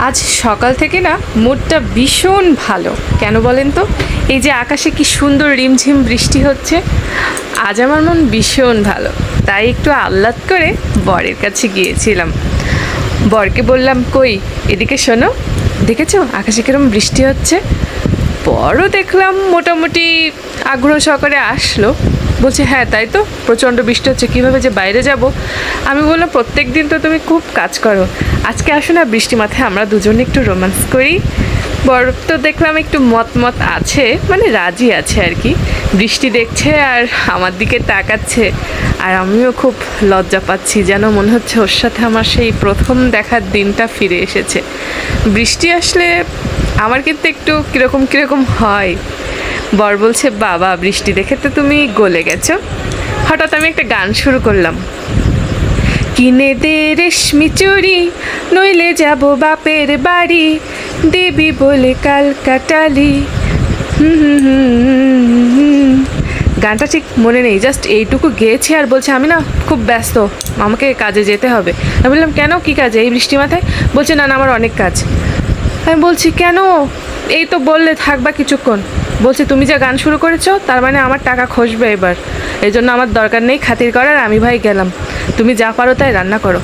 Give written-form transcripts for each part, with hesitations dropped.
আজ সকাল থেকে না মুডটা ভীষণ ভালো। কেন বলেন তো? এই যে আকাশে কি সুন্দর রিমঝিম বৃষ্টি হচ্ছে, আজ আমার মন ভীষণ ভালো। তাই একটু আহ্লাদ করে বরের কাছে গিয়েছিলাম। বরকে বললাম, কই এদিকে শোনো, দেখেছো আকাশে কিরম বৃষ্টি হচ্ছে? বড়ও দেখলাম মোটামুটি আগ্রহ সহকারে আসলো, বলছে হ্যাঁ তাই তো, প্রচণ্ড বৃষ্টি হচ্ছে, কীভাবে যে বাইরে যাব। আমি বললাম প্রত্যেক দিন তো তুমি খুব কাজ করো, আজকে আসো না বৃষ্টি মাথায় আমরা দুজনে একটু রোম্যান্স করি। বর তো দেখলাম একটু মত আছে, মানে রাজি আছে আর কি। বৃষ্টি দেখছে আর আমার দিকে তাকাচ্ছে, আর আমিও খুব লজ্জা পাচ্ছি, যেন মনে হচ্ছে ওর সাথে আমার সেই প্রথম দেখার দিনটা ফিরে এসেছে। বৃষ্টি আসলে আমার কিন্তু একটু কীরকম কীরকম হয়। বর বলছে, বাবা বৃষ্টি দেখে তো তুমি গলে গেছো। হঠাৎ আমি একটা গান শুরু করলাম, কিনে দে রেশমি চুড়ি, নইলে যাব বাপের বাড়ি, দেবী বলে কাল কাটালি। গানটা ঠিক মনে নেই, জাস্ট এইটুকু গেয়েছি আর বলছে আমি না খুব ব্যস্ত, আমাকে কাজে যেতে হবে। আমি বললাম কেন, কী কাজে এই বৃষ্টি মাথায়? বলছে না না আমার অনেক কাজ। আমি বলছি কেন, এই তো বললে থাকবা কিছুক্ষণ। বলছে তুমি যা গান শুরু করেছো তার মানে আমার টাকা খসবে এবার, এই জন্য আমার দরকার নেই খাতির করার, আমি ভাই গেলাম, তুমি যা পারো তাই রান্না করো।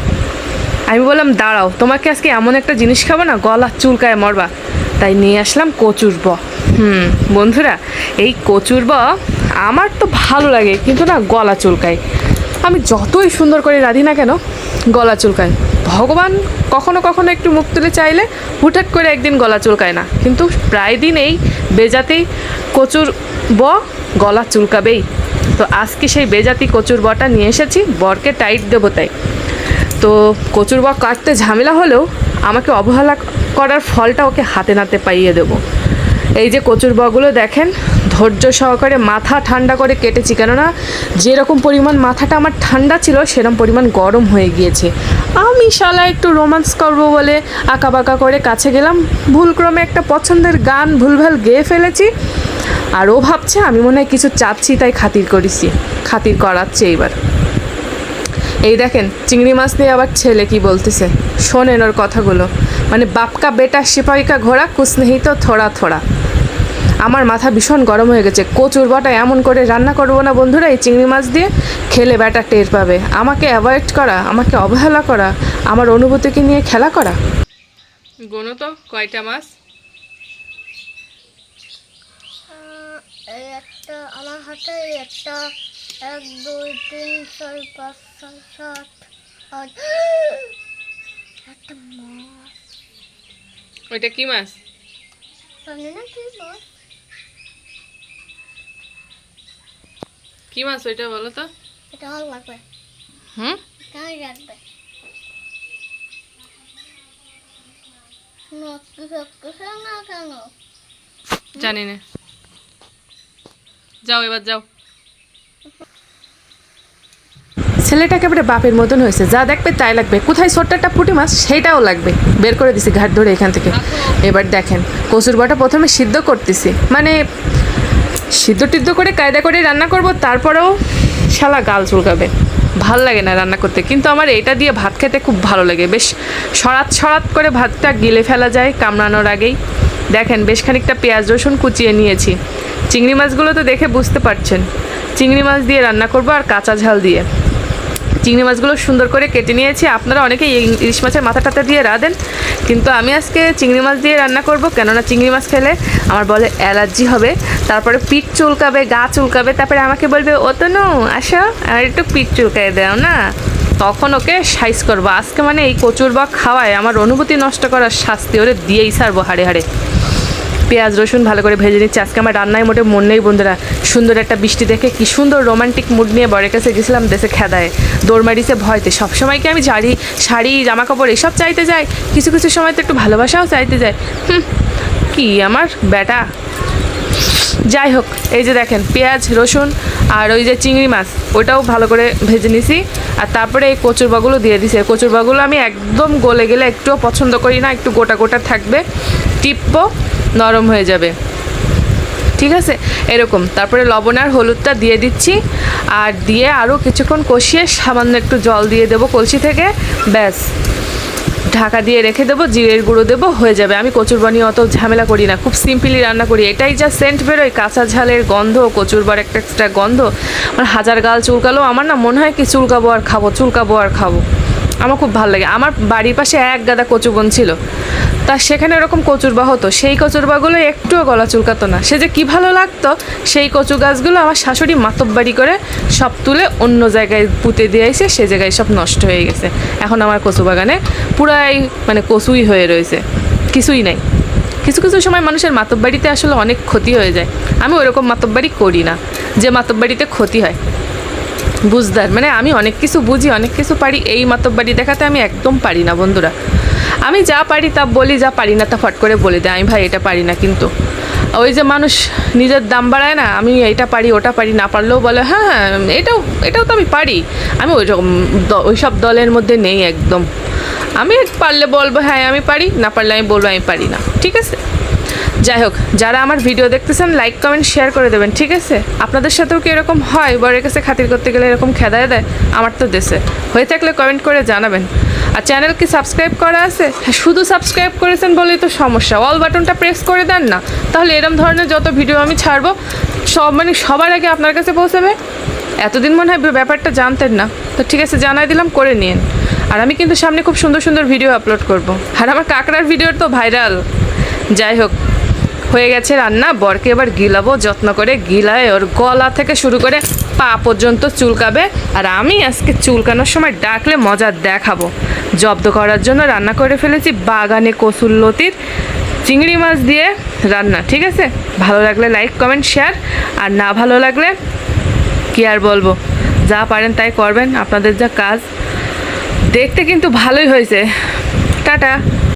আমি বললাম দাঁড়াও, তোমাকে আজকে এমন একটা জিনিস খাবো না গলা চুলকায় মরবা। তাই নিয়ে আসলাম কচুর ব। বন্ধুরা, এই কচুর ব আমার তো ভালো লাগে, কিন্তু না গলা চুলকায়। আমি যতই সুন্দর করে রাঁধি না কেন গলা চুলকায়। ভগবান কখনো কখনো একটু মুখ তুলে চাইলে হুটহাট করে একদিন গলা চুলকায় না, কিন্তু প্রায় দিন এই বেজাতেই কচুর ব গলা চুলকাবেই। তো আজকে সেই বেজাতি কচুর বটা নিয়ে এসেছি, বরকে টাইট দেবো তাই। তো কচুর ব কাটতে ঝামেলা হলেও আমাকে অবহেলা করার ফলটা ওকে হাতে নাতে পাইয়ে দেবো। এই যে কচুর বগুলো দেখেন, ধৈর্য সহকারে মাথা ঠান্ডা করে কেটেছি, কেননা যেরকম পরিমাণ মাথাটা আমার ঠান্ডা ছিল সেরকম পরিমাণ গরম হয়ে গিয়েছে। আমি শালা একটু রোম্যান্স করবো বলে আঁকা বাঁকা করে কাছে গেলাম, ভুলক্রমে একটা পছন্দের গান ভুলভাল গেয়ে ফেলেছি। আর ও ভাবছে আমি মনে হয় কিছু চাচ্ছি তাই খাতির করাচ্ছে এইবার। এই দেখেন চিংড়ি মাছ নিয়ে আবার ছেলে কি বলতেছে, শোনেন ওর কথাগুলো। মানে বাপকা বেটা সিপাহি কা ঘোড়া কুছ নেহি তো থোড়া থোড়া। আমার মাথা ভীষণ গরম হয়ে গেছে। কচুর বটা এমন করে রান্না করবো না বন্ধুরা এই চিংড়ি মাছ দিয়ে, খেলে বেটা টের পাবে। আমাকে অ্যাভয়েড করা, আমাকে অবহেলা করা, আমার অনুভূতিকে নিয়ে খেলা করা। গোনো তো কয়টা মাছ? এই একটা আমার হাতে, একটা 1 2 3 4 5 6 7 8 একটা মাছ। ওইটা কি মাছ? জানি না কি মাছ। কি মাছ ওইটা বলো তো? এটা ভালো লাগবে। তাই লাগবে না কেন জানি না, যাও এবার যাও। ছেলেটা একেবারে বাপের মতন হয়েছে, যা দেখবে তাই লাগবে। কোথায় ছোট্ট একটা পুঁটি মাছ সেইটাও লাগবে, বের করে দিছি ঘাট ধরে এখান থেকে। এবার দেখেন কচুর বটা প্রথমে সিদ্ধ করতেছি, মানে সিদ্ধ টিদ্ধ করে কায়দা করে রান্না করব, তারপরেও শালা গাল চুলকাবে, ভাল লাগে না রান্না করতে। কিন্তু আমার এটা দিয়ে ভাত খেতে খুব ভালো লাগে, বেশ সরাত করে ভাতটা গিলে ফেলা যায় কামড়ানোর আগেই। দেখেন বেশ খানিকটা পেঁয়াজ রসুন কুচিয়ে নিয়েছি। চিংড়ি মাছগুলো তো দেখে বুঝতে পারছেন, চিংড়ি মাছ দিয়ে রান্না করব আর কাঁচা ঝাল দিয়ে। চিংড়ি মাছগুলো সুন্দর করে কেটে নিয়েছি। আপনারা অনেকেই ইলিশ মাছের মাথা টাথা দিয়ে রাঁধেন, কিন্তু আমি আজকে চিংড়ি মাছ দিয়ে রান্না করব, কেননা চিংড়ি মাছ খেলে আমার বলে অ্যালার্জি হবে, তারপরে পিঠ চুলকাবে, গা চুলকাবে, তারপরে আমাকে বলবে ও তনু আসো আর একটু পিঠ চুলকায় দাও না, তখন ওকে সাইজ করবো। আজকে মানে এই কচুর বা খাওয়ায় আমার অনুভূতি নষ্ট করার শাস্তি ওরে দিয়েই ছাড়বো হাড়ে হাড়ে। পেঁয়াজ রসুন ভালো করে ভেজে নিচ্ছি। আজকে আমার রান্নায় মোটে মন নেই বন্ধুরা। সুন্দর একটা বৃষ্টি দেখে কি সুন্দর রোমান্টিক মুড নিয়ে বরের কাছে গেছিলাম দেশে খেদায়, দৌড়মারিছে ভয়তে। সবসময় কি আমি শাড়ি জামা কাপড় এসব চাইতে যাই? কিছু কিছু সময় তো একটু ভালোবাসাও চাইতে যাই। কি আমার বেটা। যাই হোক, এই যে দেখেন পেঁয়াজ রসুন আর ওই যে চিংড়ি মাছ ওটাও ভালো করে ভেজে নিছি, আর তারপরে এই কচুর বাগুলো দিয়ে দিছি। কচুর বাগুলো আমি একদম গলে গেলে একটুও পছন্দ করি না, একটু গোটা গোটা থাকবে, টিপবো নরম হয়ে যাবে, ঠিক আছে এরকম। তারপরে লবণ আর হলুদটা দিয়ে দিচ্ছি, আর দিয়ে আরও কিছুক্ষণ কষিয়ে সামান্য একটু জল দিয়ে দেবো কলসি থেকে, ব্যাস ঢাকা দিয়ে রেখে দেবো, জিরের গুঁড়ো দেবো, হয়ে যাবে। আমি কচুরবা নিয়ে অত ঝামেলা করি না, খুব সিম্পলি রান্না করি। এটাই যা সেন্ট বেরোয়, কাঁচা ঝালের গন্ধ, কচুরবার একটা এক্সট্রা গন্ধ, আমার হাজার গাল চুলকালো আমার না মনে হয় কি চুলকাবো আর খাবো, চুলকাবো আর খাবো। আমার খুব ভালো লাগে। আমার বাড়ির পাশে এক গাদা কচু বন ছিল, তা সেখানে এরকম কচুরবা হতো, সেই কচুরবাগুলো একটুও গলা চুলকাতো না। সে যে কী ভালো লাগতো। সেই কচু গাছগুলো আমার শাশুড়ি মাতব্বাড়ি করে সব তুলে অন্য জায়গায় পুঁতে দিয়ে এসে সে জায়গায় সব নষ্ট হয়ে গেছে। এখন আমার কচু বাগানে পুরাই মানে কচুই হয়ে রয়েছে, কিছুই নাই। কিছু কিছু সময় মানুষের মাতব্বাড়িতে আসলে অনেক ক্ষতি হয়ে যায়। আমি ওইরকম মাতব্বাড়ি করি না যে মাতব্বাড়িতে ক্ষতি হয়। বুঝদার মানে আমি অনেক কিছু বুঝি, অনেক কিছু পারি, এই মাতব্বাড়ি দেখাতে আমি একদম পারি না বন্ধুরা। আমি যা পারি তা বলি, যা পারি না তা ফট করে বলে দেয় আমি ভাই এটা পারি না। কিন্তু ওই যে মানুষ নিজের দাম বাড়ায় না, আমি এইটা পারি ওটা পারি, না পারলেও বলে হ্যাঁ হ্যাঁ এটাও তো আমি পারি। আমি ওই সব দলের মধ্যে নেই একদম। আমি পারলে বলবো হ্যাঁ আমি পারি, না পারলে আমি বলবো আমি পারি না, ঠিক আছে। যাই হোক, যারা আমার ভিডিও দেখতেছেন লাইক কমেন্ট শেয়ার করে দেবেন, ঠিক আছে। আপনাদের সাথেও কি এরকম হয়, বরের কাছে খাতির করতে গেলে এরকম খেদায় দেয়? আমার তো দেশে হয়ে থাকলে কমেন্ট করে জানাবেন। আর চ্যানেল কি সাবস্ক্রাইব করা আছে? হ্যাঁ, শুধু সাবস্ক্রাইব করেছেন বলেই তো সমস্যা, অল বাটনটা প্রেস করে দেন না, তাহলে এরম ধরনের যত ভিডিও আমি ছাড়বো সব মানে সবার আগে আপনার কাছে পৌঁছাবে। এতদিন মনে হয় ব্যাপারটা জানতেন না, তো ঠিক আছে জানাই দিলাম, করে নিন। আর আমি কিন্তু সামনে খুব সুন্দর সুন্দর ভিডিও আপলোড করব, আর আমার কাঁকড়ার ভিডিও তো ভাইরাল। যাই হোক, হয়ে গেছে রান্না, বরকে এবার গিলাবো, যত্ন করে গিলায় ওর গলা থেকে শুরু করে পা পর্যন্ত চুলকাবে। আর আমি আজকে চুলকানোর সময় ডাকলে মজা দেখাবো। জব্দ করার জন্য রান্না করে ফেলেছি বাগানে কসুল্লতির চিংড়ি মাছ দিয়ে রান্না, ঠিক আছে। ভালো লাগলে লাইক কমেন্ট শেয়ার, আর না ভালো লাগলে কি আর বলবো, যা পারেন তাই করবেন, আপনাদের যা কাজ। দেখতে কিন্তু ভালোই হয়েছে। টাটা।